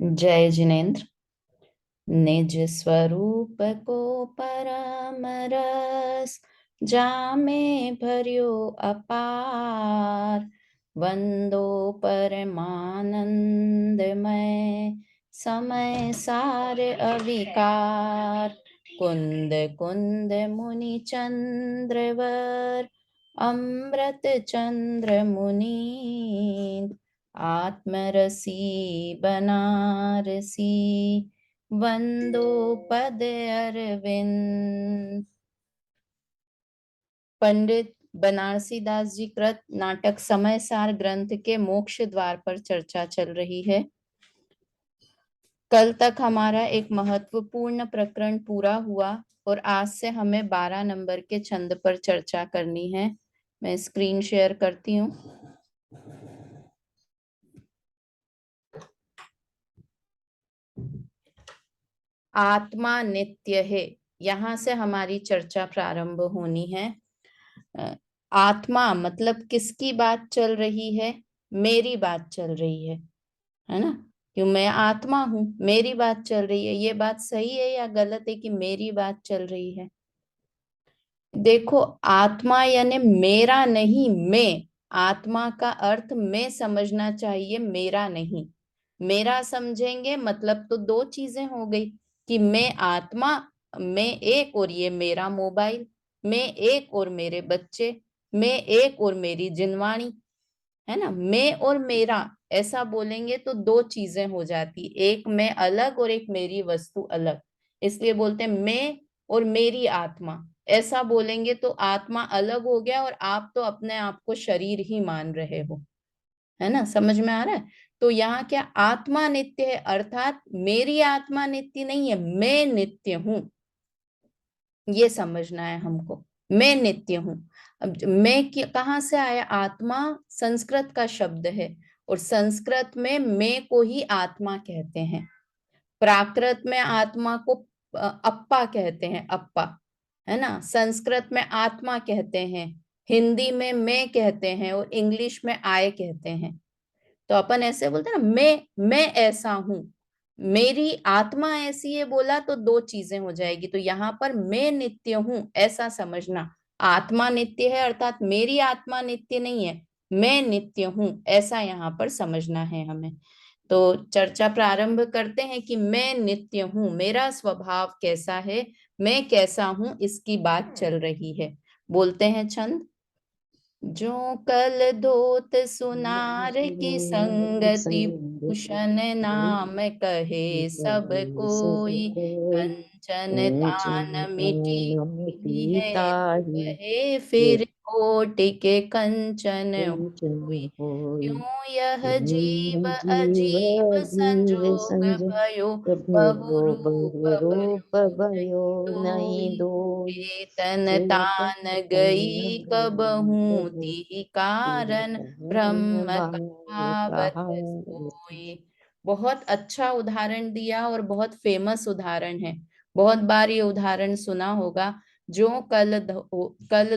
जय जिनेन्द्र। निज स्वरूप को परम रस जामे भर्यो अपार। वंदो परमानंदमय समय सार अविकार। कुंद कुंद मुनि चंद्रवर अमृत चंद्र मुनि। आत्मरसी बनारसी वंदो पद अरविंद। पंडित बनारसी दास जी कृत नाटक समय सार ग्रंथ के मोक्ष द्वार पर चर्चा चल रही है। कल तक हमारा एक महत्वपूर्ण प्रकरण पूरा हुआ और आज से हमें 12 नंबर के छंद पर चर्चा करनी है। मैं स्क्रीन शेयर करती हूँ। आत्मा नित्य है, यहाँ से हमारी चर्चा प्रारंभ होनी है। आत्मा मतलब किसकी बात चल रही है? मेरी बात चल रही है ना? क्यों मैं आत्मा हूं, मेरी बात चल रही है। ये बात सही है या गलत है कि मेरी बात चल रही है? देखो, आत्मा यानी मेरा नहीं, मैं। आत्मा का अर्थ मैं समझना चाहिए, मेरा नहीं। मेरा समझेंगे मतलब तो दो चीजें हो गई कि मैं आत्मा, मैं एक और ये मेरा मोबाइल, मैं एक और मेरे बच्चे, मैं एक और मेरी जिनवाणी, है ना? मैं और मेरा ऐसा बोलेंगे तो दो चीजें हो जाती, एक मैं अलग और एक मेरी वस्तु अलग। इसलिए बोलते हैं मैं और मेरी आत्मा। ऐसा बोलेंगे तो आत्मा अलग हो गया और आप तो अपने आप को शरीर ही मान रहे हो, है ना? समझ में आ रहा है? तो यहाँ क्या आत्मा नित्य है, अर्थात मेरी आत्मा नित्य नहीं है, मैं नित्य हूं। ये समझना है हमको। मैं नित्य हूं। अब मैं कहाँ से आया? आत्मा संस्कृत का शब्द है और संस्कृत में मैं को ही आत्मा कहते हैं। प्राकृत में आत्मा को अप्पा कहते हैं, अप्पा, है ना? संस्कृत में आत्मा कहते हैं, हिंदी में मैं कहते हैं और इंग्लिश में आई कहते हैं। तो अपन ऐसे बोलते हैं ना, मैं ऐसा हूं, मेरी आत्मा ऐसी है, बोला तो दो चीजें हो जाएगी। तो यहाँ पर मैं नित्य हूं ऐसा समझना। आत्मा नित्य है अर्थात मेरी आत्मा नित्य नहीं है, मैं नित्य हूं ऐसा यहाँ पर समझना है हमें। तो चर्चा प्रारंभ करते हैं कि मैं नित्य हूं, मेरा स्वभाव कैसा है, मैं कैसा हूं, इसकी बात चल रही है। बोलते हैं छंद। जो कल धोत सुनार की संगति भूषण नाम कहे सब कोई। कंचन तान मिटी है कहे फिर कोटि के कंचन होई। क्यों यह जीव अजीब संजोग भयो, बहु रूप रूप भयो भयो नहीं नहीं दोई। दोई। चेतन चेतन तान गई कबहू तिहि कारण, ब्रह्म कहावत सोई। बहुत अच्छा उदाहरण दिया और बहुत फेमस उदाहरण है। बहुत बार ये उदाहरण सुना होगा। जो कल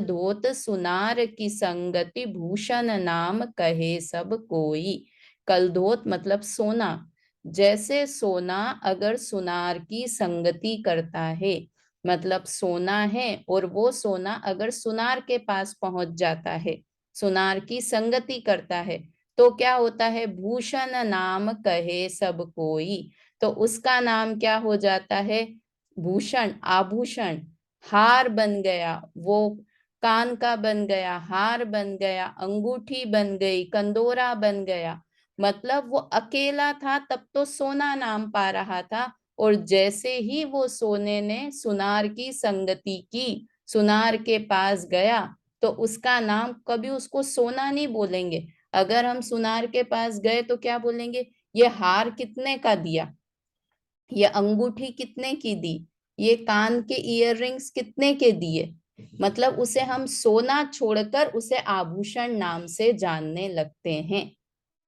धोत सुनार की संगति भूषण नाम कहे सब कोई। कल धोत मतलब सोना। जैसे सोना अगर सुनार की संगति करता है, मतलब सोना है और वो सोना अगर सुनार के पास पहुंच जाता है, सुनार की संगति करता है, तो क्या होता है? भूषण नाम कहे सब कोई। तो उसका नाम क्या हो जाता है? भूषण, आभूषण, हार बन गया। वो कान का बन गया, हार बन गया, अंगूठी बन गई, कंदोरा बन गया। मतलब वो अकेला था तब तो सोना नाम पा रहा था, और जैसे ही वो सोने ने सुनार की संगति की, सुनार के पास गया, तो उसका नाम, कभी उसको सोना नहीं बोलेंगे। अगर हम सुनार के पास गए तो क्या बोलेंगे? ये हार कितने का दिया, ये अंगूठी कितने की दी, ये कान के इयररिंग्स कितने के दिए। मतलब उसे हम सोना छोड़कर उसे आभूषण नाम से जानने लगते हैं,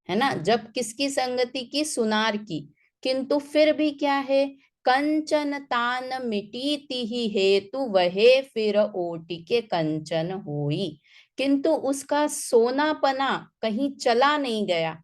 है ना? जब किसकी संगति की? सुनार की। किंतु फिर भी क्या है? कंचन तान मिटी तिहि हेतु वहे फिर ओटि के कंचन होई। किंतु उसका सोनापना कहीं चला नहीं गया।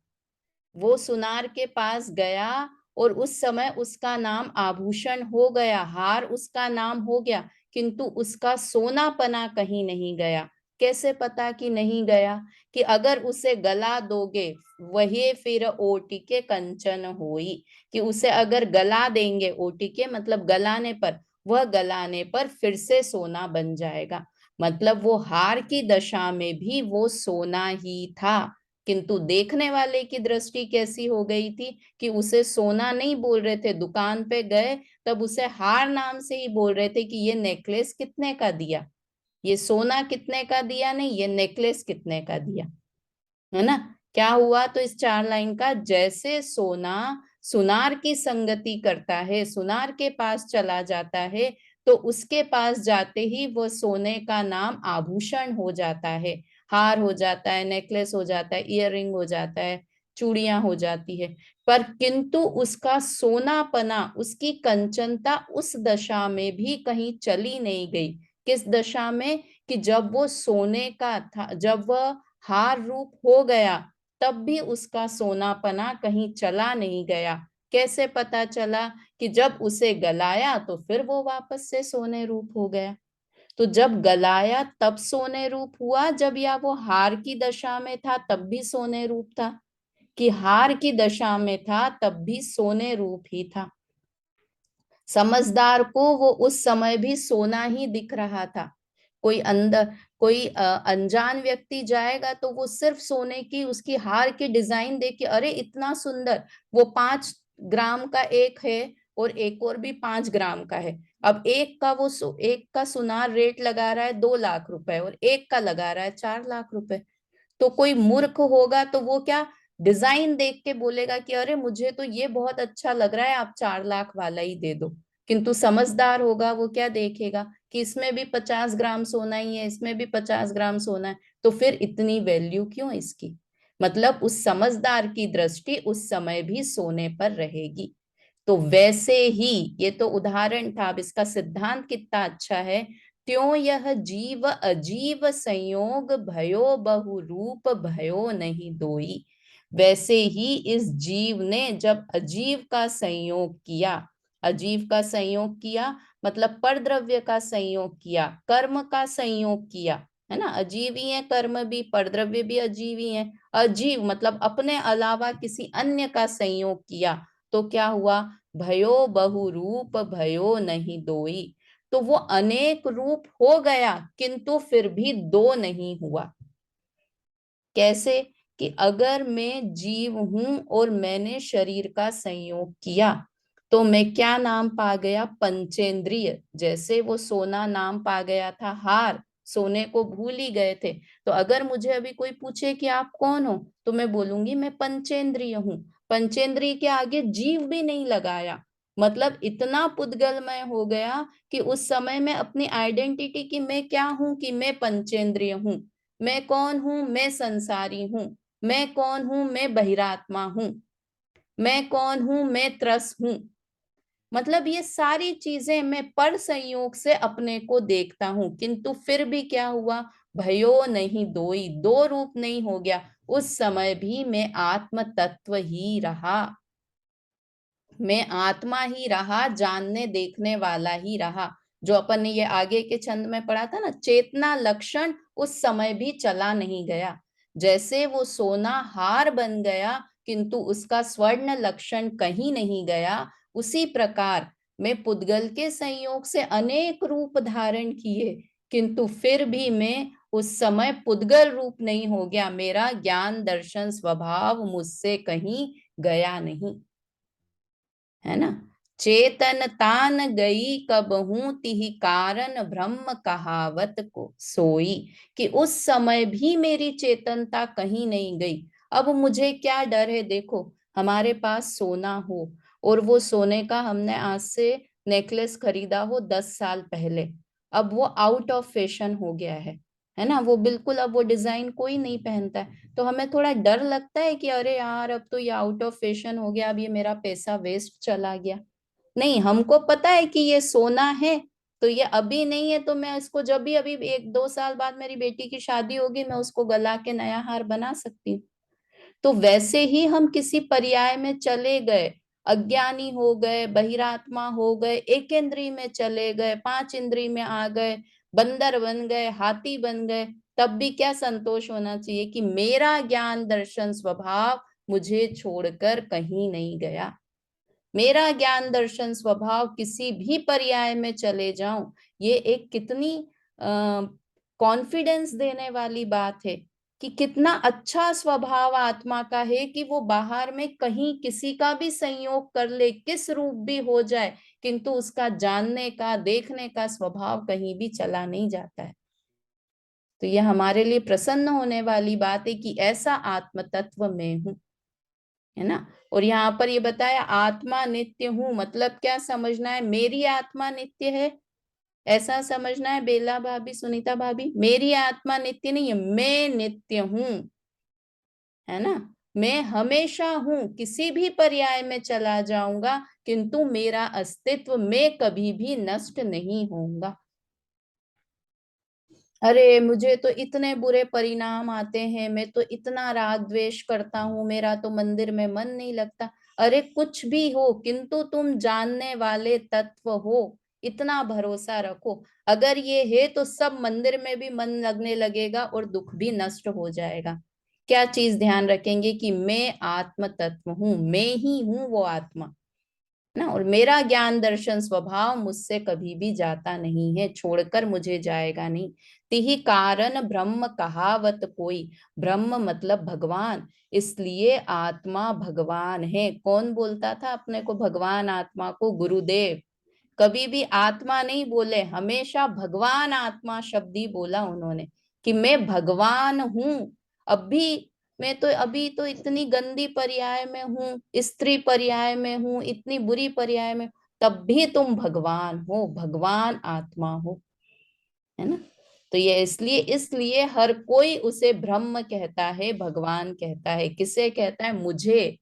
वो सुनार के पास गया और उस समय उसका नाम आभूषण हो गया, हार उसका नाम हो गया, किंतु उसका सोनापना कहीं नहीं गया। कैसे पता कि नहीं गया? कि अगर उसे गला दोगे, वही फिर ओटिके कंचन होई, कि उसे अगर गला देंगे, ओटिके मतलब गलाने पर, वह गलाने पर फिर से सोना बन जाएगा। मतलब वो हार की दशा में भी वो सोना ही था, किंतु देखने वाले की दृष्टि कैसी हो गई थी कि उसे सोना नहीं बोल रहे थे। दुकान पे गए तब उसे हार नाम से ही बोल रहे थे कि ये नेकलेस कितने का दिया, ये सोना कितने का दिया, नहीं ये नेकलेस कितने का दिया, है ना। क्या हुआ? तो इस 4 लाइन का, जैसे सोना सुनार की संगति करता है, सुनार के पास चला जाता है, तो उसके पास जाते ही वो सोने का नाम आभूषण हो जाता है, हार हो जाता है, नेकलेस हो जाता है, इयररिंग हो जाता है, चूड़ियां हो जाती है। पर किंतु उसका सोनापना, उसकी कंचनता उस दशा में भी कहीं चली नहीं गई। किस दशा में? कि जब वो सोने का था, जब वह हार रूप हो गया, तब भी उसका सोनापना कहीं चला नहीं गया। कैसे पता चला? कि जब उसे गलाया तो फिर वो वापस से सोने रूप हो गया। तो जब गलाया तब सोने रूप हुआ जब, या वो हार की दशा में था तब भी सोने रूप था? कि हार की दशा में था तब भी सोने रूप ही था। समझदार को वो उस समय भी सोना ही दिख रहा था। कोई अंदर, कोई अनजान व्यक्ति जाएगा तो वो सिर्फ सोने की, उसकी हार की डिजाइन देख के, अरे इतना सुंदर, वो 5 ग्राम का एक है और एक और भी 5 ग्राम का है। अब एक का वो एक का सुनार रेट लगा रहा है 2 लाख रुपए और एक का लगा रहा है 4 लाख रुपए। तो कोई मूर्ख होगा तो वो क्या, डिजाइन देख के बोलेगा कि अरे मुझे तो ये बहुत अच्छा लग रहा है, आप 4 लाख वाला ही दे दो। किंतु समझदार होगा वो क्या देखेगा कि इसमें भी 50 ग्राम सोना ही है, इसमें भी 50 ग्राम सोना है, तो फिर इतनी वैल्यू क्यों इसकी? मतलब उस समझदार की दृष्टि उस समय भी सोने पर रहेगी। तो वैसे ही, ये तो उदाहरण था, अब इसका सिद्धांत कितना अच्छा है। त्यों यह जीव अजीव संयोग भयो बहु रूप भयो नहीं दोई। वैसे ही इस जीव ने जब अजीव का संयोग किया, अजीव का संयोग किया मतलब परद्रव्य का संयोग किया, कर्म का संयोग किया, है ना। अजीव ही है कर्म भी, परद्रव्य भी अजीव ही है। अजीव मतलब अपने अलावा किसी अन्य का संयोग किया, तो क्या हुआ? भयो बहु रूप भयो नहीं दोई। तो वो अनेक रूप हो गया किंतु फिर भी दो नहीं हुआ। कैसे? कि अगर मैं जीव हूं और मैंने शरीर का संयोग किया, तो मैं क्या नाम पा गया? पंचेंद्रिय। जैसे वो सोना नाम पा गया था हार, सोने को भूल ही गए थे। तो अगर मुझे अभी कोई पूछे कि आप कौन हो, तो मैं बोलूंगी मैं पंचेंद्रिय हूँ। पंचेंद्रिय के आगे जीव भी नहीं लगाया। मतलब इतना पुद्गलमय हो गया कि उस समय में अपनी आइडेंटिटी की, मैं क्या हूं, कि मैं पंचेंद्रिय हूं। मैं कौन हूं? मैं संसारी हूं। मैं कौन हूं? मैं बहिरात्मा हूं। मैं कौन हूं? मैं त्रस हूं। मतलब ये सारी चीजें मैं पर संयोग से अपने को देखता हूं, किंतु फिर भी क्या हुआ? भयो नहीं दोई, दो रूप नहीं हो गया। उस समय भी मैं आत्म तत्व ही रहा, मैं आत्मा ही रहा, जानने देखने वाला ही रहा। जो अपन ने ये आगे के छंद में पढ़ा था ना, चेतना लक्षण उस समय भी चला नहीं गया। जैसे वो सोना हार बन गया किंतु उसका स्वर्ण लक्षण कहीं नहीं गया, उसी प्रकार मैं पुद्गल के संयोग से अनेक रूप धारण किए, किंतु फिर भी मैं उस समय पुद्गल रूप नहीं हो गया। मेरा ज्ञान दर्शन स्वभाव मुझसे कहीं गया नहीं, है ना। चेतन तान गई कबहू तिहि कारण ब्रह्म कहावत को सोई। कि उस समय भी मेरी चेतनता कहीं नहीं गई। अब मुझे क्या डर है? देखो, हमारे पास सोना हो और वो सोने का हमने आज से नेकलेस खरीदा हो 10 साल पहले, अब वो आउट ऑफ फैशन हो गया है ना, वो बिल्कुल अब वो डिजाइन कोई नहीं पहनता है, तो हमें थोड़ा डर लगता है कि अरे यार अब तो ये आउट ऑफ फैशन हो गया, अब ये मेरा पैसा वेस्ट चला गया। नहीं, हमको पता है कि ये सोना है, तो ये अभी नहीं है, तो मैं इसको जब भी, अभी 1-2 साल बाद मेरी बेटी की शादी होगी, मैं उसको गला के नया हार बना सकती हूँ। तो वैसे ही हम किसी पर्याय में चले गए अज्ञानी हो गए, बहिरात्मा हो गए, एक इंद्रिय में चले गए, पांच इंद्रिय में आ गए, बंदर बन गए, हाथी बन गए, तब भी क्या संतोष होना चाहिए कि मेरा ज्ञान दर्शन स्वभाव मुझे छोड़कर कहीं नहीं गया। मेरा ज्ञान दर्शन स्वभाव किसी भी पर्याय में चले जाऊं, ये एक कितनी कॉन्फिडेंस देने वाली बात है कि कितना अच्छा स्वभाव आत्मा का है कि वो बाहर में कहीं किसी का भी संयोग कर ले, किस रूप भी हो जाए, किंतु उसका जानने का, देखने का स्वभाव कहीं भी चला नहीं जाता है। तो ये हमारे लिए प्रसन्न होने वाली बात है कि ऐसा आत्म तत्व में हूं, है ना। और यहाँ पर ये बताया आत्मा नित्य हूं, मतलब क्या समझना है, मेरी आत्मा नित्य है ऐसा समझना है बेला भाभी, सुनीता भाभी। मेरी आत्मा नित्य नहीं है, मैं नित्य हूं, है ना। मैं हमेशा हूं, किसी भी पर्याय में चला जाऊंगा, किंतु मेरा अस्तित्व मैं कभी भी नष्ट नहीं होऊंगा। अरे मुझे तो इतने बुरे परिणाम आते हैं, मैं तो इतना राग द्वेष करता हूँ, मेरा तो मंदिर में मन नहीं लगता। अरे कुछ भी हो, किंतु तुम जानने वाले तत्व हो, इतना भरोसा रखो। अगर ये है तो सब मंदिर में भी मन लगने लगेगा और दुख भी नष्ट हो जाएगा। क्या चीज ध्यान रखेंगे कि मैं आत्म तत्व हूँ, मैं ही हूँ वो आत्मा ना, और मेरा ज्ञान दर्शन स्वभाव मुझसे कभी भी जाता नहीं है, छोड़कर मुझे जाएगा नहीं। तिहि कारण ब्रह्म कहावत कोई, ब्रह्म मतलब भगवान, इसलिए आत्मा भगवान है। कौन बोलता था अपने को भगवान आत्मा को? गुरुदेव। कभी भी आत्मा नहीं बोले, हमेशा भगवान आत्मा शब्द ही बोला उन्होंने कि मैं भगवान हूं। अभी मैं तो अभी तो इतनी गंदी पर्याय में हूँ, स्त्री पर्याय में हूँ, इतनी बुरी पर्याय में, तब भी तुम भगवान हो, भगवान आत्मा हो, है ना। तो ये इसलिए इसलिए हर कोई उसे ब्रह्म कहता है, भगवान कहता है। किसे कहता है? मुझे,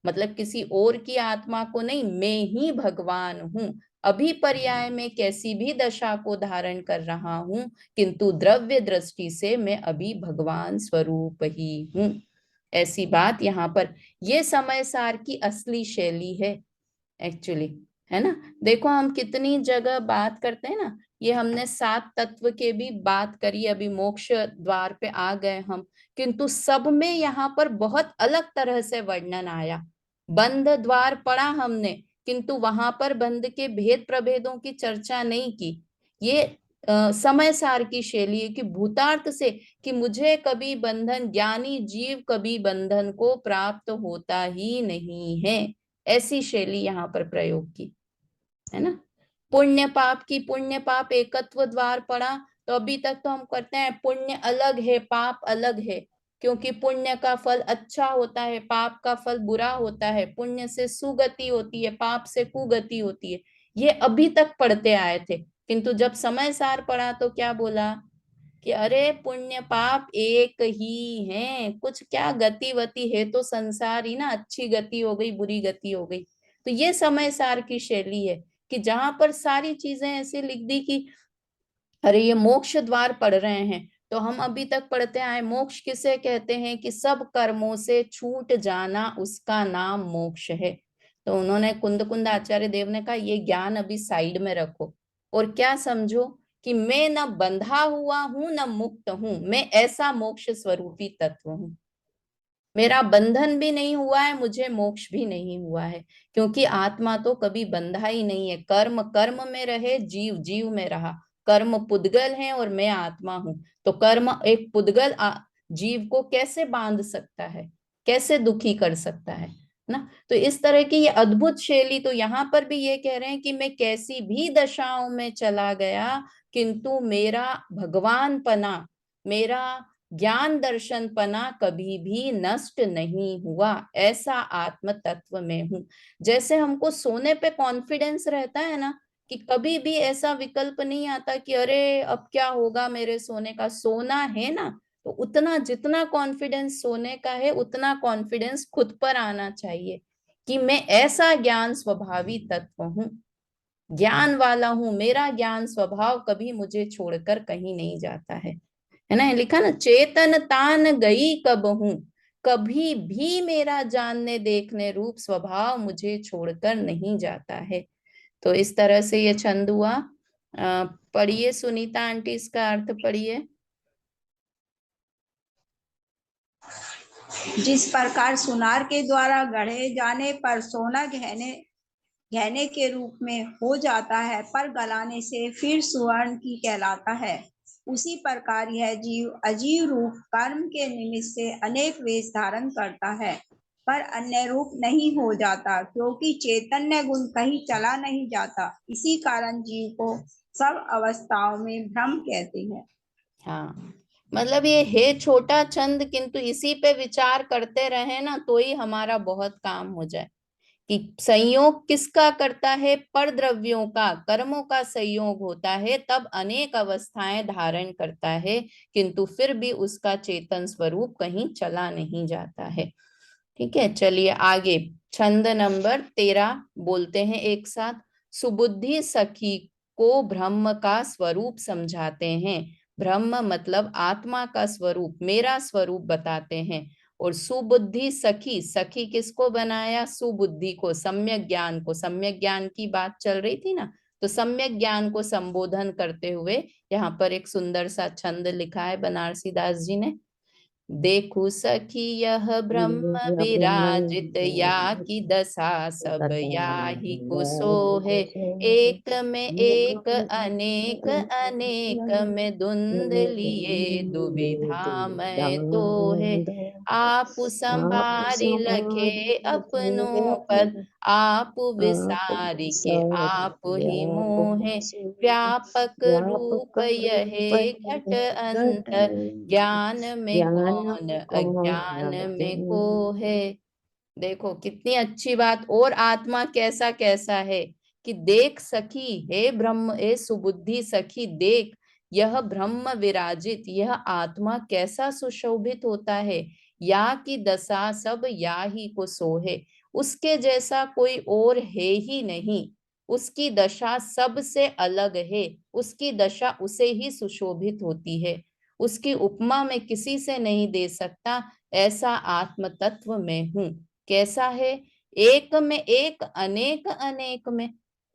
मतलब किसी और की आत्मा को नहीं, मैं ही भगवान हूं। अभी पर्याय में कैसी भी दशा को धारण कर रहा हूं, किंतु द्रव्य दृष्टि से मैं अभी भगवान स्वरूप ही हूं। ऐसी बात यहाँ पर, ये समय सार की असली शैली है एक्चुअली, है ना। देखो हम कितनी जगह बात करते हैं ना, ये हमने सात तत्व के भी बात करी, अभी मोक्ष द्वार पे आ गए हम, किंतु सब में यहाँ पर बहुत अलग तरह से वर्णन आया। बंध द्वार पढ़ा हमने, किंतु वहां पर बंध के भेद प्रभेदों की चर्चा नहीं की। ये समय सार की शैली है कि भूतार्थ से, कि मुझे कभी बंधन, ज्ञानी जीव कभी बंधन को प्राप्त होता ही नहीं है, ऐसी शैली यहाँ पर प्रयोग की, है ना। पुण्य पाप की, पुण्य पाप एकत्व द्वार पढ़ा, तो अभी तक तो हम करते हैं पुण्य अलग है पाप अलग है, क्योंकि पुण्य का फल अच्छा होता है, पाप का फल बुरा होता है, पुण्य से सुगति होती है, पाप से कुगति होती है। ये अभी तक पढ़ते आए थे, किंतु जब समय सार पढ़ा तो क्या बोला कि अरे पुण्य पाप एक ही है, कुछ क्या गति वति है, तो संसार ही ना, अच्छी गति हो गई बुरी गति हो गई। तो ये समय सार की शैली है कि जहां पर सारी चीजें ऐसे लिख दी कि अरे ये मोक्ष द्वार पढ़ रहे हैं, तो हम अभी तक पढ़ते आए मोक्ष किसे कहते हैं कि सब कर्मों से छूट जाना, उसका नाम मोक्ष है। तो उन्होंने कुंद कुंद आचार्य देव ने कहा ये ज्ञान अभी साइड में रखो, और क्या समझो कि मैं न बंधा हुआ हूं न मुक्त हूं, मैं ऐसा मोक्ष स्वरूपी तत्व हूं। मेरा बंधन भी नहीं हुआ है, मुझे मोक्ष भी नहीं हुआ है, क्योंकि आत्मा तो कभी बंधा ही नहीं है। कर्म कर्म में रहे, जीव जीव में रहा। कर्म पुद्गल है और मैं आत्मा हूं, तो कर्म एक पुद्गल जीव को कैसे बांध सकता है, कैसे दुखी कर सकता है ना। तो इस तरह की ये अद्भुत शैली, तो यहाँ पर भी ये कह रहे हैं कि मैं कैसी भी दशाओं में चला गया, किंतु मेरा भगवान पना, मेरा ज्ञान दर्शन पना कभी भी नष्ट नहीं हुआ, ऐसा आत्म तत्व में हूं। जैसे हमको सोने पे कॉन्फिडेंस रहता है ना, कि कभी भी ऐसा विकल्प नहीं आता कि अरे अब क्या होगा मेरे सोने का, सोना है ना, तो उतना जितना कॉन्फिडेंस सोने का है, उतना कॉन्फिडेंस खुद पर आना चाहिए कि मैं ऐसा ज्ञान स्वभावी तत्व हूँ, ज्ञान वाला हूं, मेरा ज्ञान स्वभाव कभी मुझे छोड़कर कहीं नहीं जाता है ना। लिखा ना, चेतन तान गई कब हूं, कभी भी मेरा जानने देखने रूप स्वभाव मुझे छोड़कर नहीं जाता है। तो इस तरह से ये छंद हुआ। पढ़िए सुनीता आंटी, इसका अर्थ पढ़िए। जिस प्रकार सुनार के द्वारा गढ़े जाने पर सोना गहने गहने के रूप में हो जाता है, पर गलाने से फिर सुवर्ण की कहलाता है, उसी प्रकार यह जीव अजीव रूप कर्म के निमित्त से अनेक वेश धारण करता है, पर अन्य रूप नहीं हो जाता, क्योंकि चैतन्य गुण कहीं चला नहीं जाता। इसी कारण जीव को सब अवस्थाओं में ब्रह्म कहते हैं। हाँ, मतलब ये है छोटा छंद, किंतु इसी पे विचार करते रहे ना तो ही हमारा बहुत काम हो जाए कि संयोग किसका करता है, पर द्रव्यों का, कर्मों का संयोग होता है, तब अनेक अवस्थाएं धारण करता है, किंतु फिर भी उसका चेतन स्वरूप कहीं चला नहीं जाता है। ठीक है, चलिए आगे। छंद नंबर 13 बोलते हैं एक साथ। सुबुद्धि सखी को ब्रह्म का स्वरूप समझाते हैं। ब्रह्म मतलब आत्मा का स्वरूप, मेरा स्वरूप बताते हैं। और सुबुद्धि सखी, सखी किसको बनाया? सुबुद्धि को, सम्यक ज्ञान को। सम्यक ज्ञान की बात चल रही थी ना, तो सम्यक ज्ञान को संबोधन करते हुए यहाँ पर एक सुंदर सा छंद लिखा है बनारसी दास जी ने। देखु सखी यह ब्रह्म विराजित, या की दशा सब याहि को सोहे। एक में एक अनेक अनेक में धुंधलिए दुविधा में दो है। आप संभारी लखे अपनों पद, आप विसार के आप ही मोहे। व्यापक रूप यह घट अंतर, ज्ञान में कौन अज्ञान में को है। देखो कितनी अच्छी बात। और आत्मा कैसा कैसा है कि देख सखी, हे ब्रह्म, हे सुबुद्धि सखी, देख यह ब्रह्म विराजित, यह आत्मा कैसा सुशोभित होता है। या की दशा सब या ही को सोहे, उसके जैसा कोई और है ही नहीं। उसकी दशा सबसे अलग है, उसकी दशा उसे ही सुशोभित होती है। उसकी उपमा मैं किसी से नहीं दे सकता, ऐसा आत्म तत्व में हूं। कैसा है? एक में एक अनेक अनेक में,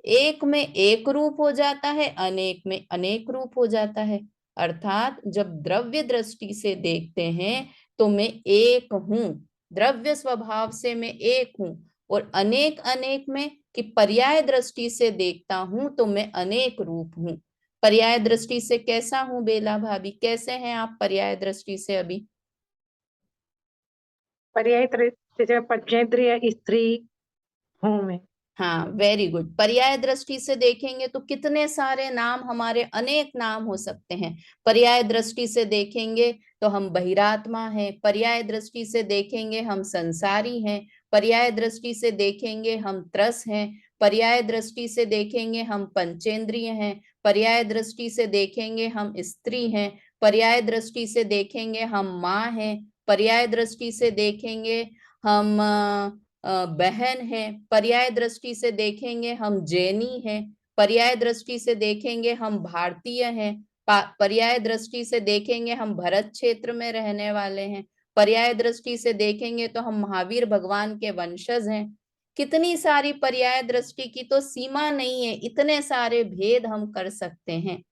एक में एक रूप हो जाता है, अनेक में अनेक रूप हो जाता है। अर्थात जब द्रव्य दृष्टि से देखते हैं तो मैं एक हूं, द्रव्य स्वभाव से मैं एक हूं। और अनेक अनेक में कि पर्याय दृष्टि से देखता हूं तो मैं अनेक रूप हूं। पर्याय दृष्टि से कैसा हूं बेला भाभी, कैसे हैं आप पर्याय दृष्टि से अभी? पर्याय पंचेंद्रिय स्त्री हूँ मैं। हाँ, वेरी गुड। पर्याय दृष्टि से देखेंगे तो कितने सारे नाम, हमारे अनेक नाम हो सकते हैं। पर्याय दृष्टि से देखेंगे तो हम बहिरात्मा हैं, पर्याय दृष्टि से देखेंगे हम संसारी हैं, पर्याय दृष्टि से देखेंगे हम त्रस हैं, पर्याय दृष्टि से देखेंगे हम पंचेंद्रिय हैं, पर्याय दृष्टि से देखेंगे हम स्त्री हैं, पर्याय दृष्टि से देखेंगे हम माँ हैं, पर्याय दृष्टि से देखेंगे हम बहन है, पर्याय दृष्टि से देखेंगे हम जैनी हैं, पर्याय दृष्टि से देखेंगे हम भारतीय हैं, पर्याय दृष्टि से देखेंगे हम भरत क्षेत्र में रहने वाले हैं, पर्याय दृष्टि से देखेंगे तो हम महावीर भगवान के वंशज हैं। कितनी सारी पर्याय दृष्टि की तो सीमा नहीं है, इतने सारे भेद हम कर सकते हैं।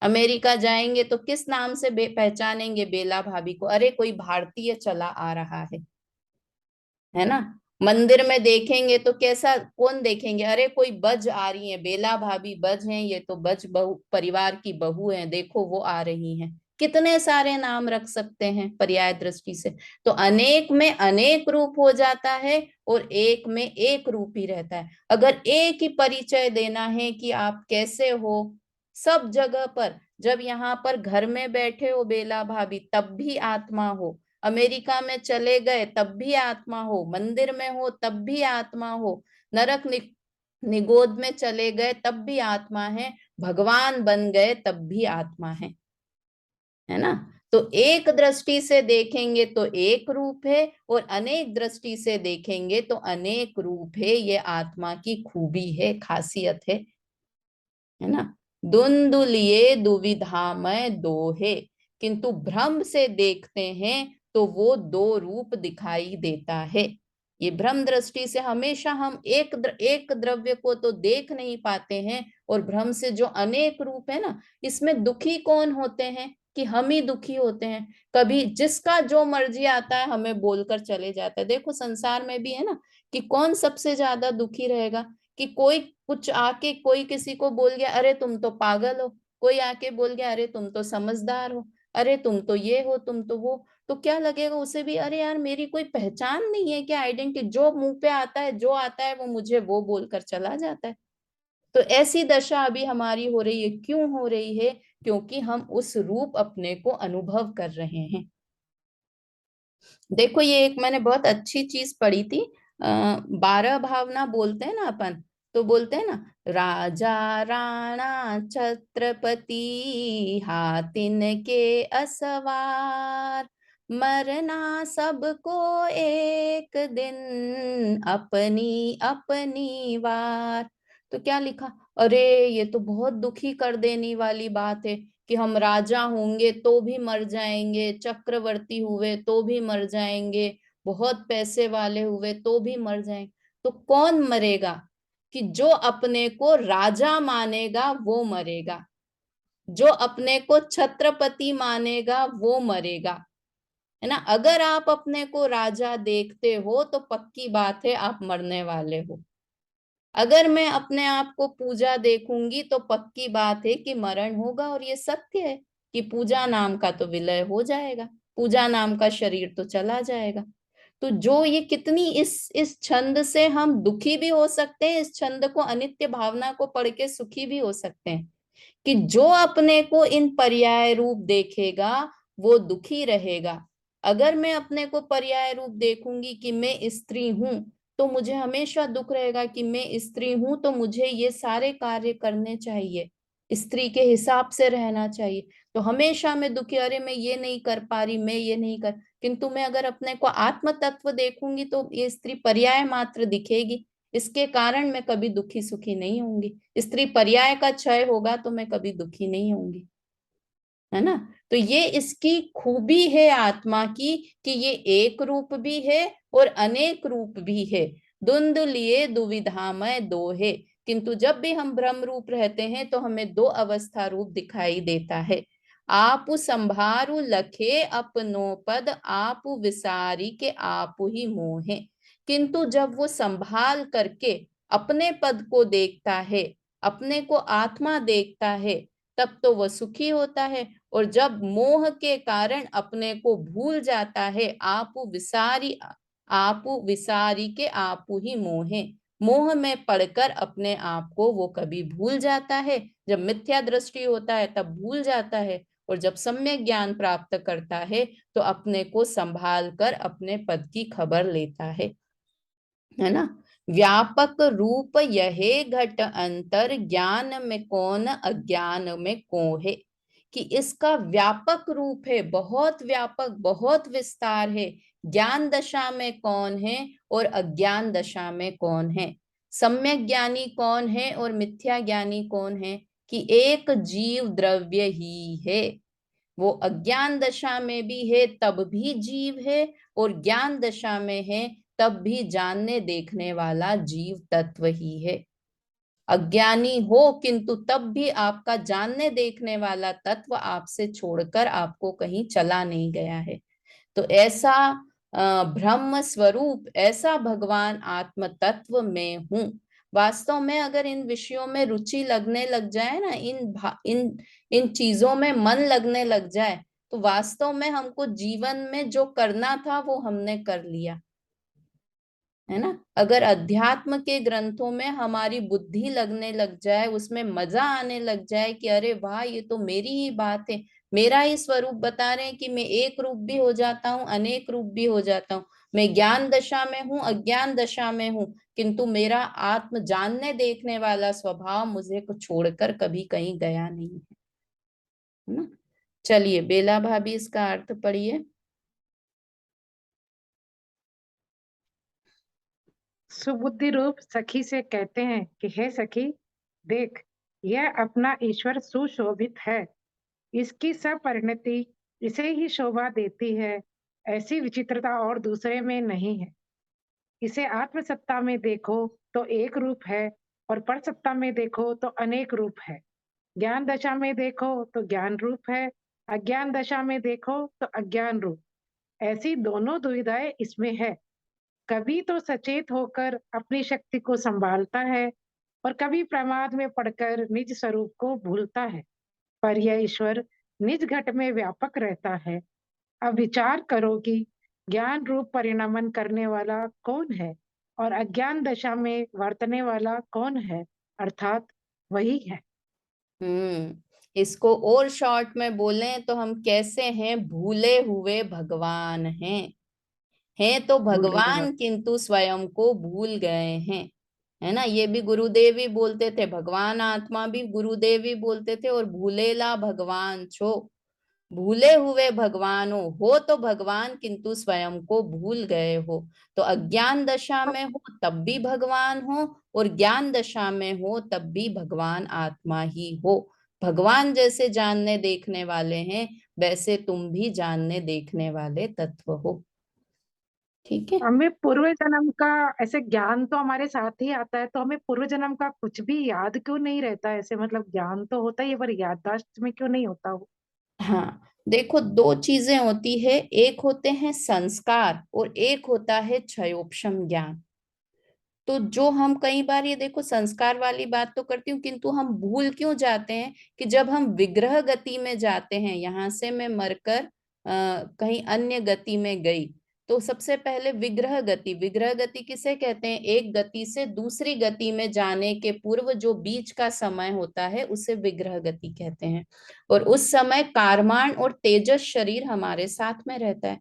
अमेरिका जाएंगे तो किस नाम से पहचानेंगे बेला भाभी को? अरे कोई भारतीय चला आ रहा है ना। मंदिर में देखेंगे तो कैसा, कौन देखेंगे? अरे कोई बज आ रही है, बेला भाभी बज हैं, ये तो बज बहू परिवार की बहू है, देखो वो आ रही हैं। कितने सारे नाम रख सकते हैं पर्याय दृष्टि से। तो अनेक में अनेक रूप हो जाता है और एक में एक रूप ही रहता है। अगर एक ही परिचय देना है कि आप कैसे हो, सब जगह पर, जब यहाँ पर घर में बैठे हो बेला भाभी तब भी आत्मा हो, अमेरिका में चले गए तब भी आत्मा हो, मंदिर में हो तब भी आत्मा हो, नरक निगोद में चले गए तब भी आत्मा है, भगवान बन गए तब भी आत्मा है ना। तो एक दृष्टि से देखेंगे तो एक रूप है, और अनेक दृष्टि से देखेंगे तो अनेक रूप है। ये आत्मा की खूबी है, खासियत है ना। धुंधुलिये दुविधा में दो है, किंतु भ्रम से देखते हैं तो वो दो रूप दिखाई देता है। ये भ्रम दृष्टि से हमेशा हम एक द्रव्य को तो देख नहीं पाते हैं, और भ्रम से जो अनेक रूप है ना, इसमें दुखी कौन होते हैं कि हम ही दुखी होते हैं। कभी जिसका जो मर्जी आता है हमें बोलकर चले जाता है। देखो संसार में भी है ना कि कौन सबसे ज्यादा दुखी रहेगा, कि कोई कुछ आके कोई किसी को बोल गया अरे तुम तो पागल हो, कोई आके बोल गया अरे तुम तो समझदार हो, अरे तुम तो ये हो, तुम तो वो, तो क्या लगेगा उसे भी, अरे यार मेरी कोई पहचान नहीं है क्या, आइडेंटिटी, जो मुंह पे आता है जो आता है वो मुझे वो बोलकर चला जाता है। तो ऐसी दशा अभी हमारी हो रही है। क्यों हो रही है? क्योंकि हम उस रूप अपने को अनुभव कर रहे हैं। देखो ये एक मैंने बहुत अच्छी चीज पढ़ी थी। 12 भावना बोलते हैं ना अपन, तो बोलते हैं ना, राजा राणा छत्रपति हातिन के असवार, मरना सबको एक दिन अपनी अपनी वार। तो क्या लिखा, अरे ये तो बहुत दुखी कर देने वाली बात है कि हम राजा होंगे तो भी मर जाएंगे, चक्रवर्ती हुए तो भी मर जाएंगे, बहुत पैसे वाले हुए तो भी मर जाएंगे। तो कौन मरेगा? कि जो अपने को राजा मानेगा वो मरेगा, जो अपने को छत्रपति मानेगा वो मरेगा, है ना। अगर आप अपने को राजा देखते हो तो पक्की बात है आप मरने वाले हो। अगर मैं अपने आप को पूजा देखूंगी तो पक्की बात है कि मरण होगा, और ये सत्य है कि पूजा नाम का तो विलय हो जाएगा, पूजा नाम का शरीर तो चला जाएगा। तो जो ये कितनी इस छंद से हम दुखी भी हो सकते हैं, इस छंद को अनित्य भावना को पढ़ के सुखी भी हो सकते हैं, कि जो अपने को इन पर्याय रूप देखेगा वो दुखी रहेगा। अगर मैं अपने को पर्याय रूप देखूंगी कि मैं स्त्री हूं, तो मुझे हमेशा दुख रहेगा कि मैं स्त्री हूं तो मुझे ये सारे कार्य करने चाहिए, स्त्री के हिसाब से रहना चाहिए। तो हमेशा मैं दुखी, अरे मैं ये नहीं कर पा रही, मैं ये नहीं कर। किंतु मैं अगर अपने को आत्म तत्व देखूंगी तो ये स्त्री पर्याय मात्र दिखेगी, इसके कारण मैं कभी दुखी सुखी नहीं होंगी। स्त्री पर्याय का क्षय होगा तो मैं कभी दुखी नहीं होंगी, है ना। तो ये इसकी खूबी है आत्मा की, कि ये एक रूप भी है और अनेक रूप भी है। द्वंद लिए दुविधामय दो है, किंतु जब भी हम ब्रह्म रूप रहते हैं तो हमें दो अवस्था रूप दिखाई देता है। आप संभारू लखे अपनो पद, आप विसारी के आप ही मोहे। किंतु जब वो संभाल करके अपने पद को देखता है, अपने को आत्मा देखता है, तब तो वह सुखी होता है। और जब मोह के कारण अपने को भूल जाता है, आप विसारी के आप ही मोहे, मोह में पड़कर अपने आप को वो कभी भूल जाता है। जब मिथ्या दृष्टि होता है तब भूल जाता है, और जब सम्यक ज्ञान प्राप्त करता है तो अपने को संभाल कर अपने पद की खबर लेता है ना। व्यापक रूप यह घट अंतर, ज्ञान में कौन अज्ञान में को है। कि इसका व्यापक रूप है, बहुत व्यापक, बहुत विस्तार है। ज्ञान दशा में कौन है और अज्ञान दशा में कौन है, सम्यक ज्ञानी कौन है और मिथ्या ज्ञानी कौन है। कि एक जीव द्रव्य ही है, वो अज्ञान दशा में भी है तब भी जीव है, और ज्ञान दशा में है तब भी जानने देखने वाला जीव तत्व ही है। अज्ञानी हो किंतु तब भी आपका जानने देखने वाला तत्व आपसे छोड़कर आपको कहीं चला नहीं गया है। तो ऐसा ब्रह्म स्वरूप, ऐसा भगवान आत्म तत्व में हूं। वास्तव में अगर इन विषयों में रुचि लगने लग जाए ना, इन चीजों में मन लगने लग जाए, तो वास्तव में हमको जीवन में जो करना था वो हमने कर लिया, है ना। अगर अध्यात्म के ग्रंथों में हमारी बुद्धि लगने लग जाए, उसमें मजा आने लग जाए कि अरे वाह ये तो मेरी ही बात है, मेरा ही स्वरूप बता रहे हैं कि मैं एक रूप भी हो जाता हूँ, अनेक रूप भी हो जाता हूँ, मैं ज्ञान दशा में हूँ, अज्ञान दशा में हूँ, किंतु मेरा आत्म जानने देखने वाला स्वभाव मुझे को छोड़कर कभी कहीं गया नहीं है ना। चलिए बेला भाभी इसका अर्थ पढ़िए। सुबुद्धि रूप सखी से कहते हैं कि हे सखी, देख, यह अपना ईश्वर सुशोभित है, इसकी सब परिणति इसे ही शोभा देती है। ऐसी विचित्रता और दूसरे में नहीं है। इसे आत्मसत्ता में देखो तो एक रूप है और परसत्ता में देखो तो अनेक रूप है। ज्ञान दशा में देखो तो ज्ञान रूप है, अज्ञान दशा में देखो तो अज्ञान रूप। ऐसी दोनों दुविधाएं इसमें है। कभी तो सचेत होकर अपनी शक्ति को संभालता है और कभी प्रमाद में पड़कर निज स्वरूप को भूलता है। पर यह ईश्वर निज घट में व्यापक रहता है। अब विचार करो कि ज्ञान रूप परिणमन करने वाला कौन है और अज्ञान दशा में वर्तने वाला कौन है, अर्थात वही है। इसको और शॉर्ट में बोलें तो हम कैसे हैं, भूले हुए भगवान हैं तो भूले भगवान। भगवान किंतु स्वयं को भूल गए हैं। है ना, ये भी गुरुदेव ही बोलते थे, भगवान आत्मा भी गुरुदेव ही बोलते थे। और भूलेला भगवान छो, भूले हुए भगवान हो तो भगवान किंतु स्वयं को भूल गए हो। तो अज्ञान दशा में हो तब भी भगवान हो, और ज्ञान दशा में हो तब भी भगवान आत्मा ही हो। भगवान जैसे जानने देखने वाले हैं, वैसे तुम भी जानने देखने वाले तत्व हो। ठीक है। हमें पूर्व जन्म का ऐसे ज्ञान तो हमारे साथ ही आता है, तो हमें पूर्व जन्म का कुछ भी याद क्यों नहीं रहता? ऐसे मतलब ज्ञान तो होता ही है पर याददाश्त में क्यों नहीं होता वो? हाँ, देखो दो चीजें होती है, एक होते हैं संस्कार और एक होता है क्षयोपशम ज्ञान। तो जो हम कई बार, ये देखो संस्कार वाली बात तो करती हूँ, किंतु हम भूल क्यों जाते हैं कि जब हम विग्रह गति में जाते हैं, यहां से मैं मरकर कहीं अन्य गति में गई, तो सबसे पहले विग्रह गति, विग्रह गति किसे कहते हैं, एक गति से दूसरी गति में जाने के पूर्व जो बीच का समय होता है उसे विग्रह गति कहते हैं। और उस समय कारमान और तेजस शरीर हमारे साथ में रहता है।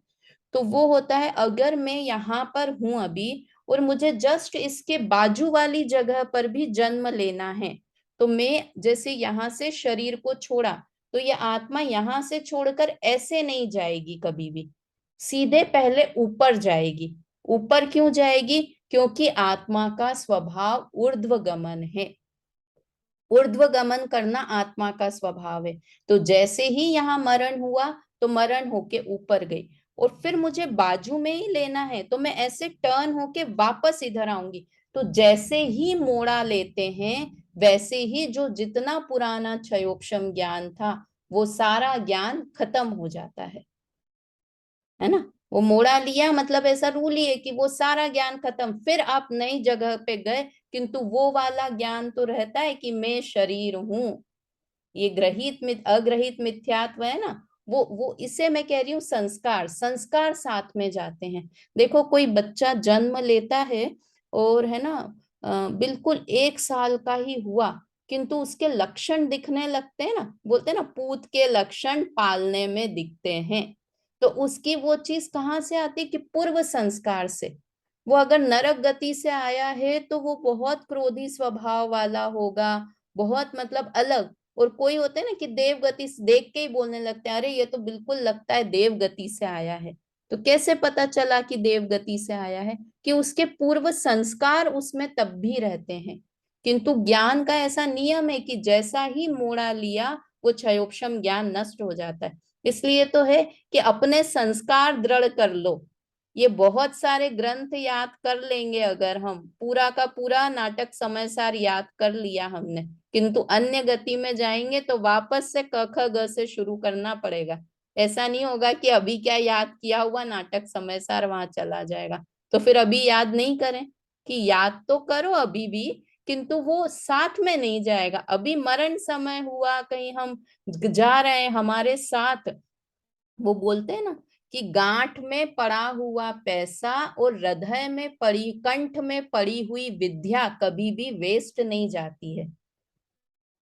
तो वो होता है, अगर मैं यहाँ पर हूं अभी और मुझे जस्ट इसके बाजू वाली जगह पर भी जन्म लेना है, तो मैं जैसे यहाँ से शरीर को छोड़ा, तो ये आत्मा यहाँ से छोड़कर ऐसे नहीं जाएगी कभी भी, सीधे पहले ऊपर जाएगी। ऊपर क्यों जाएगी? क्योंकि आत्मा का स्वभाव ऊर्ध्व गमन है, ऊर्ध्व गमन करना आत्मा का स्वभाव है। तो जैसे ही यहाँ मरण हुआ तो मरण होके ऊपर गई, और फिर मुझे बाजू में ही लेना है, तो मैं ऐसे टर्न होके वापस इधर आऊंगी। तो जैसे ही मोड़ा लेते हैं, वैसे ही जो जितना पुराना क्षयोपशम ज्ञान था वो सारा ज्ञान खत्म हो जाता है ना। वो मोड़ा लिया मतलब ऐसा रूल ही है कि वो सारा ज्ञान खत्म, फिर आप नई जगह पे गए, किंतु वो वाला ज्ञान तो रहता है कि मैं शरीर हूं। ये अग्रहित मिथ्यात्व है ना, वो इसे मैं कह रही हूँ, संस्कार संस्कार साथ में जाते हैं। देखो कोई बच्चा जन्म लेता है और है ना, बिल्कुल 1 साल का ही हुआ, किंतु उसके लक्षण दिखने लगते हैं ना, बोलते हैं ना पूत के लक्षण पालने में दिखते हैं। तो उसकी वो चीज कहाँ से आती है कि पूर्व संस्कार से। वो अगर नरक गति से आया है तो वो बहुत क्रोधी स्वभाव वाला होगा, बहुत मतलब अलग। और कोई होते हैं ना कि देव गति से देख के ही बोलने लगते हैं, अरे ये तो बिल्कुल लगता है देव गति से आया है। तो कैसे पता चला कि देव गति से आया है? कि उसके पूर्व संस्कार उसमें तब भी रहते हैं। किंतु ज्ञान का ऐसा नियम है कि जैसा ही मोड़ा लिया वो क्षयोपशम ज्ञान नष्ट हो जाता है। इसलिए तो है कि अपने संस्कार दृढ़ कर लो। ये बहुत सारे ग्रंथ याद कर लेंगे, अगर हम पूरा का पूरा नाटक समय सार याद कर लिया हमने, किंतु अन्य गति में जाएंगे तो वापस से क ख ग से शुरू करना पड़ेगा। ऐसा नहीं होगा कि अभी क्या याद किया हुआ नाटक समय सार वहां चला जाएगा। तो फिर अभी याद नहीं करें, कि याद तो करो अभी भी, किंतु वो साथ में नहीं जाएगा। अभी मरण समय हुआ, कहीं हम जा रहे हैं हमारे साथ, वो बोलते हैं ना कि गांठ में पड़ा हुआ पैसा और हृदय में पड़ी, कंठ में पड़ी हुई विद्या कभी भी वेस्ट नहीं जाती है।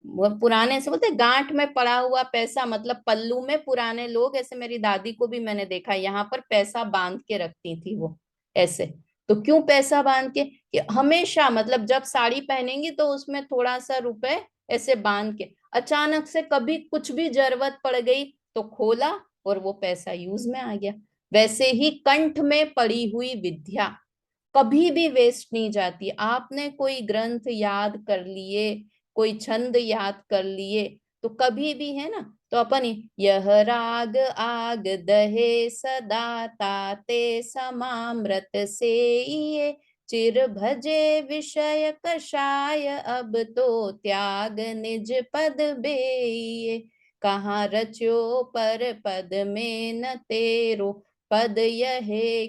वो पुराने से बोलते हैं, गांठ में पड़ा हुआ पैसा मतलब पल्लू में, पुराने लोग ऐसे, मेरी दादी को भी मैंने देखा यहाँ पर पैसा बांध के रखती थी वो ऐसे। तो क्यों पैसा बांध के? कि हमेशा मतलब जब साड़ी पहनेंगी तो उसमें थोड़ा सा रुपए ऐसे बांध के, अचानक से कभी कुछ भी जरूरत पड़ गई तो खोला और वो पैसा यूज में आ गया। वैसे ही कंठ में पड़ी हुई विद्या कभी भी वेस्ट नहीं जाती। आपने कोई ग्रंथ याद कर लिए, कोई छंद याद कर लिए, तो तो कभी भी है ना, तो अपन यह राग आग दहे सदा ताते समामृत से ये चिर भजे विषय कषाय अब तो त्याग निज पद बेये कहाँ रच्यो पर पद में न तेरो पद यह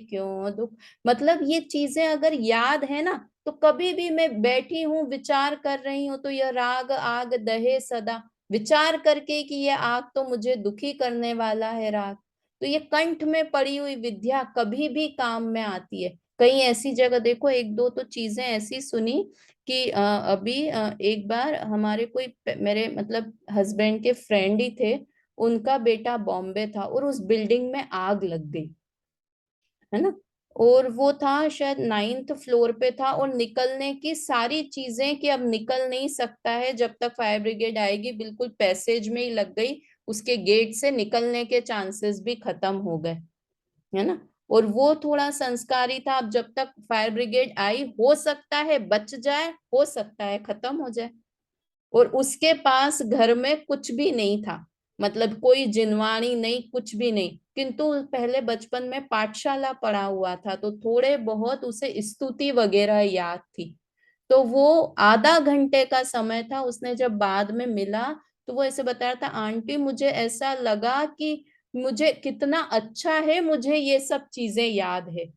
क्यों दुख। मतलब ये चीजें अगर याद है ना, तो कभी भी मैं बैठी हूँ विचार कर रही हूँ, तो यह राग आग दहे सदा, विचार करके कि ये आग तो मुझे दुखी करने वाला है राग, तो ये कंठ में पड़ी हुई विद्या कभी भी काम में आती है। कहीं ऐसी जगह देखो, एक दो तो चीजें ऐसी सुनी कि अभी एक बार हमारे कोई मेरे मतलब हस्बैंड के फ्रेंड ही थे, उनका बेटा बॉम्बे था और उस बिल्डिंग में आग लग गई, है ना। और वो था शायद 9th फ्लोर पे था, और निकलने की सारी चीजें कि अब निकल नहीं सकता है जब तक फायर ब्रिगेड आएगी, बिल्कुल पैसेज में ही लग गई, उसके गेट से निकलने के चांसेस भी खत्म हो गए, है ना। और वो थोड़ा संस्कारी था, अब जब तक फायर ब्रिगेड आई हो सकता है बच जाए, हो सकता है खत्म हो जाए। और उसके पास घर में कुछ भी नहीं था, मतलब कोई जिनवाणी नहीं, कुछ भी नहीं, किंतु पहले बचपन में पाठशाला पढ़ा हुआ था, तो थोड़े बहुत उसे स्तुति वगैरह याद थी। तो वो आधा घंटे का समय था, उसने जब बाद में मिला तो वो ऐसे बताया था, आंटी मुझे ऐसा लगा कि मुझे कितना अच्छा है, मुझे ये सब चीजें याद है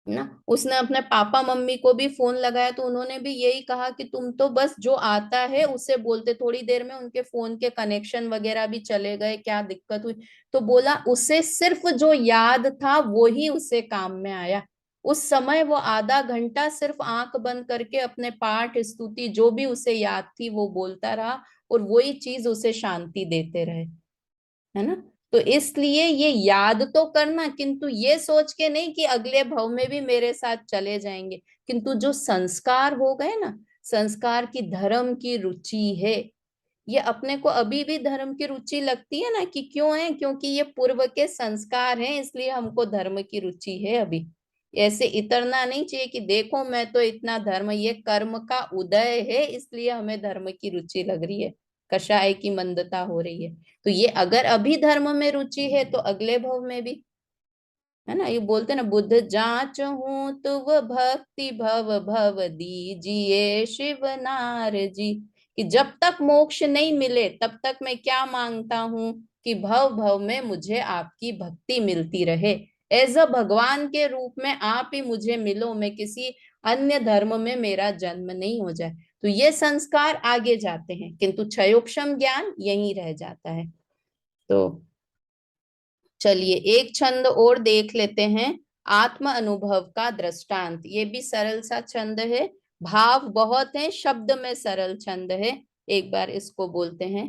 ना। उसने अपने पापा मम्मी को भी फोन लगाया, तो उन्होंने भी यही कहा कि तुम तो बस जो आता है उसे बोलते, थोड़ी देर में उनके फोन के कनेक्शन वगैरह भी चले गए, क्या दिक्कत हुई, तो बोला उसे सिर्फ जो याद था वो ही उसे काम में आया। उस समय वो आधा घंटा सिर्फ आंख बंद करके अपने पाठ स्तुति जो भी उसे याद थी वो बोलता रहा, और वही चीज उसे शांति देते रहे, है ना। तो इसलिए ये याद तो करना, किंतु ये सोच के नहीं कि अगले भव में भी मेरे साथ चले जाएंगे, किंतु जो संस्कार हो गए ना, संस्कार की धर्म की रुचि है, ये अपने को अभी भी धर्म की रुचि लगती है ना, कि क्यों है, क्योंकि ये पूर्व के संस्कार हैं, इसलिए हमको धर्म की रुचि है अभी। ऐसे इतरना नहीं चाहिए कि देखो मैं तो इतना धर्म, ये कर्म का उदय है इसलिए हमें धर्म की रुचि लग रही है, कषाय की मंदता हो रही है। तो ये अगर अभी धर्म में रुचि है तो अगले भव में भी, है ना। ये बोलते ना, बुद्ध जांच हूं तो वह भक्ति भव भव दीजिए शिव नार जी, कि जब तक मोक्ष नहीं मिले तब तक मैं क्या मांगता हूँ, कि भव भव में मुझे आपकी भक्ति मिलती रहे, एज अ भगवान के रूप में आप ही मुझे मिलो, मैं किसी अन्य धर्म में मेरा जन्म नहीं हो जाए। तो ये संस्कार आगे जाते हैं, किंतु क्षयोक्षम ज्ञान यहीं रह जाता है। तो चलिए एक छंद और देख लेते हैं, आत्म अनुभव का दृष्टांत। ये भी सरल सा छंद है, भाव बहुत है, शब्द में सरल छंद है। एक बार इसको बोलते हैं।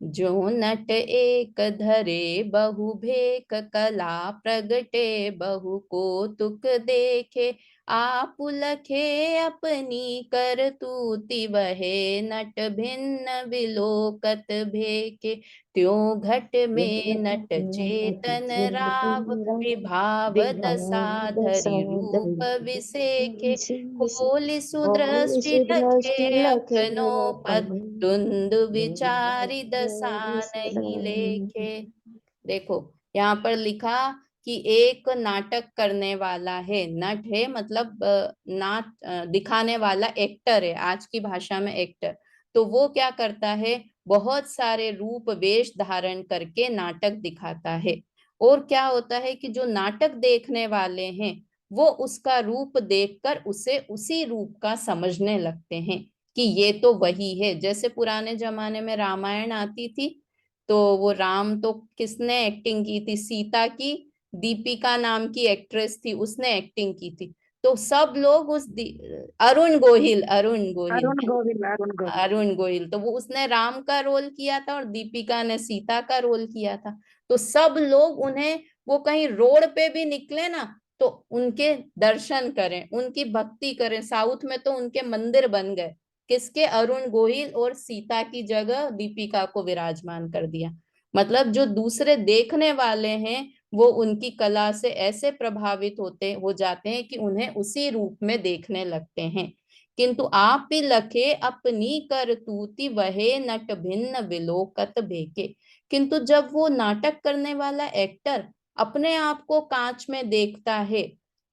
जो नट एक धरे बहु भेक कला प्रगटे बहु कौतुक देखे आप लखे अपनी करतूति वहे नट भिन्न विलोकत भेके त्यों घट में नट चेतन राव विभाव दशा धरि रूप विसेखे खोलि सुदृष्टि लखे अखनो पद धुंध विचारी दशा नहीं लेखे। देखो यहाँ पर लिखा कि एक नाटक करने वाला है, नट है मतलब नाट दिखाने वाला, एक्टर है, आज की भाषा में एक्टर। तो वो क्या करता है, बहुत सारे रूप वेश धारण करके नाटक दिखाता है। और क्या होता है कि जो नाटक देखने वाले हैं वो उसका रूप देखकर उसे उसी रूप का समझने लगते हैं कि ये तो वही है। जैसे पुराने जमाने में रामायण आती थी, तो वो राम तो किसने एक्टिंग की थी, सीता की दीपिका नाम की एक्ट्रेस थी, उसने एक्टिंग की थी। तो सब लोग अरुण गोहिल, अरुण गोहिल, अरुण गोविल, अरुण गोविल। अरुण गोहिल, तो वो उसने राम का रोल किया था और दीपिका ने सीता का रोल किया था। तो सब लोग उन्हें, वो कहीं रोड पे भी निकले ना तो उनके दर्शन करें, उनकी भक्ति करें। साउथ में तो उनके मंदिर बन गए, किसके, अरुण गोहिल, और सीता की जगह दीपिका को विराजमान कर दिया। मतलब जो दूसरे देखने वाले हैं वो उनकी कला से ऐसे प्रभावित होते हो जाते हैं कि उन्हें उसी रूप में देखने लगते हैं। किंतु आप भी लखे अपनी करतूति वहे नट भिन्न विलोकत भेके। किंतु जब वो नाटक करने वाला एक्टर अपने आप को कांच में देखता है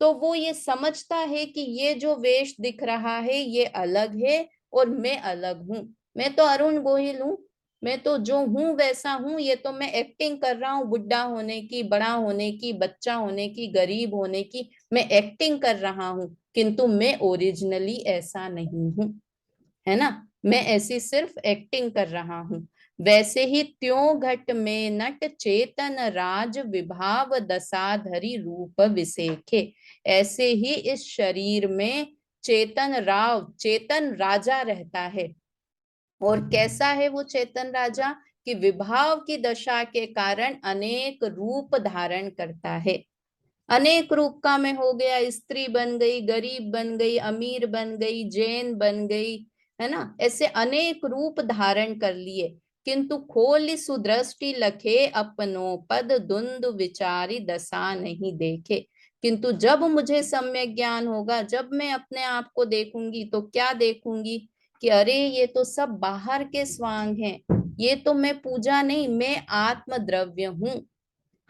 तो वो ये समझता है कि ये जो वेश दिख रहा है ये अलग है और मैं अलग हूँ। मैं तो अरुण गोहिल हूँ, मैं तो जो हूं वैसा हूं, ये तो मैं एक्टिंग कर रहा हूँ बुढ़ा होने की, बड़ा होने की, बच्चा होने की, गरीब होने की, मैं एक्टिंग कर रहा हूँ, किंतु मैं ओरिजिनली ऐसा नहीं हूँ, है ना। मैं ऐसी सिर्फ एक्टिंग कर रहा हूँ। वैसे ही त्यों घट में नट चेतन राज विभाव दशाधरी रूप विसेखे। ऐसे ही इस शरीर में चेतन राजा रहता है। और कैसा है वो चेतन राजा कि विभाव की दशा के कारण अनेक रूप धारण करता है। अनेक रूप का मैं हो गया, स्त्री बन गई, गरीब बन गई, अमीर बन गई, जैन बन गई, है ना। ऐसे अनेक रूप धारण कर लिए, किंतु खोली सुदृष्टि लखे अपनो पद धुंध विचारी दशा नहीं देखे। किंतु जब मुझे सम्यक ज्ञान होगा, जब मैं अपने आप को देखूंगी तो क्या देखूंगी कि अरे ये तो सब बाहर के स्वांग हैं, ये तो मैं पूजा नहीं, मैं आत्म द्रव्य हूँ,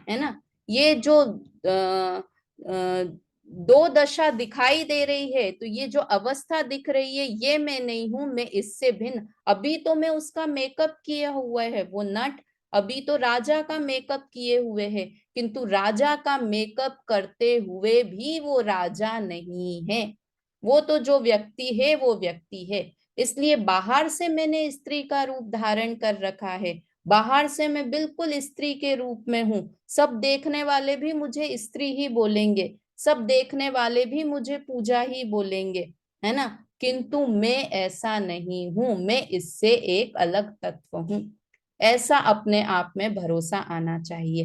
है ना। ये जो दो दशा दिखाई दे रही है, तो ये जो अवस्था दिख रही है ये मैं नहीं हूं, मैं इससे भिन्न। अभी तो मैं उसका मेकअप किया हुआ है, वो नट अभी तो राजा का मेकअप किए हुए है, किंतु राजा का मेकअप करते हुए भी वो राजा नहीं है। वो तो जो व्यक्ति है वो व्यक्ति है। इसलिए बाहर से मैंने स्त्री का रूप धारण कर रखा है, बाहर से मैं बिल्कुल स्त्री के रूप में हूँ, सब देखने वाले भी मुझे स्त्री ही बोलेंगे, सब देखने वाले भी मुझे पूजा ही बोलेंगे, है ना। किंतु मैं ऐसा नहीं हूं, मैं इससे एक अलग तत्व हूं। ऐसा अपने आप में भरोसा आना चाहिए,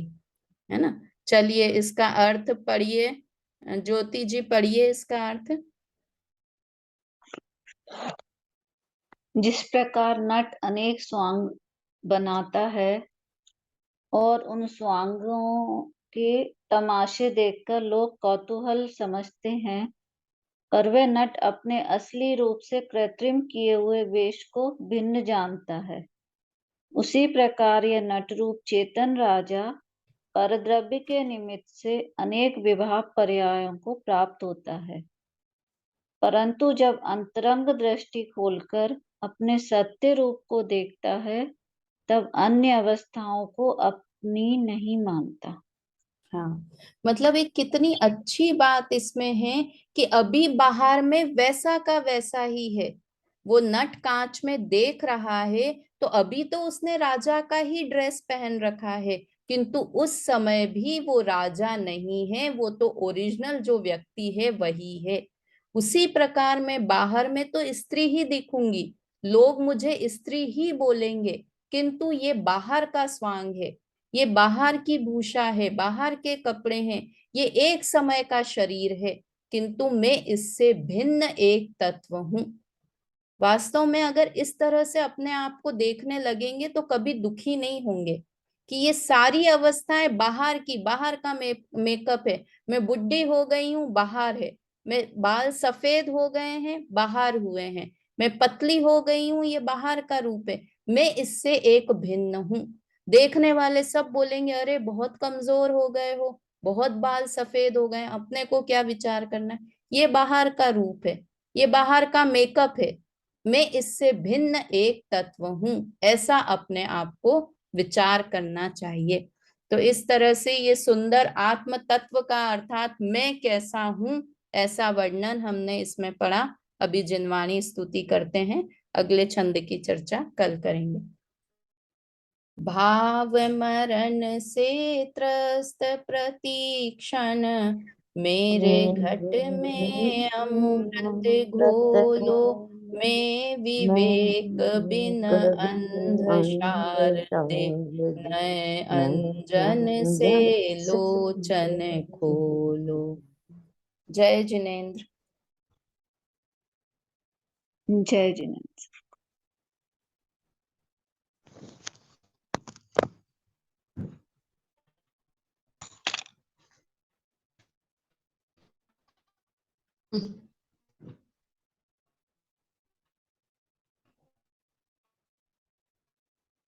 है ना। चलिए इसका अर्थ पढ़िए, ज्योति जी पढ़िए इसका अर्थ। जिस प्रकार नट अनेक स्वांग बनाता है और उन स्वांगों के तमाशे देखकर लोग कौतूहल समझते हैं, और वह नट अपने असली रूप से कृत्रिम किए हुए वेश को भिन्न जानता है, उसी प्रकार यह नट रूप चेतन राजा परद्रव्य के निमित्त से अनेक विभाव पर्यायों को प्राप्त होता है। परंतु जब अंतरंग दृष्टि खोलकर अपने सत्य रूप को देखता है, तब अन्य अवस्थाओं को अपनी नहीं मानता। हाँ, मतलब एक कितनी अच्छी बात इसमें है कि अभी बाहर में वैसा का वैसा ही है। वो नट कांच में देख रहा है तो अभी तो उसने राजा का ही ड्रेस पहन रखा है, किंतु उस समय भी वो राजा नहीं है, वो तो ओरिजिनल जो व्यक्ति है वही है। उसी प्रकार में बाहर में तो स्त्री ही दिखूंगी, लोग मुझे स्त्री ही बोलेंगे, किंतु ये बाहर का स्वांग है, ये बाहर की भूषा है, बाहर के कपड़े हैं, ये एक समय का शरीर है, किंतु मैं इससे भिन्न एक तत्व हूं। वास्तव में अगर इस तरह से अपने आप को देखने लगेंगे तो कभी दुखी नहीं होंगे कि ये सारी अवस्थाएं बाहर की, बाहर का मेकअप है। मैं बुढ़ी हो गई हूँ, बाहर है। मैं बाल सफेद हो गए हैं, बाहर हुए हैं। मैं पतली हो गई हूँ, ये बाहर का रूप है। मैं इससे एक भिन्न हूँ। देखने वाले सब बोलेंगे अरे बहुत कमजोर हो गए हो, बहुत बाल सफेद हो गए, अपने को क्या विचार करना है, ये बाहर का रूप है, ये बाहर का मेकअप है, मैं इससे भिन्न एक तत्व हूं। ऐसा अपने आप को विचार करना चाहिए। तो इस तरह से ये सुंदर आत्म तत्व का अर्थात मैं कैसा हूं ऐसा वर्णन हमने इसमें पढ़ा। अभी जिनवाणी स्तुति करते हैं, अगले छंद की चर्चा कल करेंगे। भाव मरण से त्रस्त प्रतीक्षण, मेरे घट में अमृत घोलो, मैं विवेक बिन अंध शारदे, नए अंजन से लोचन खोलो। जय जिनेन्द्र। जय जिनेन्द्र। हम्म।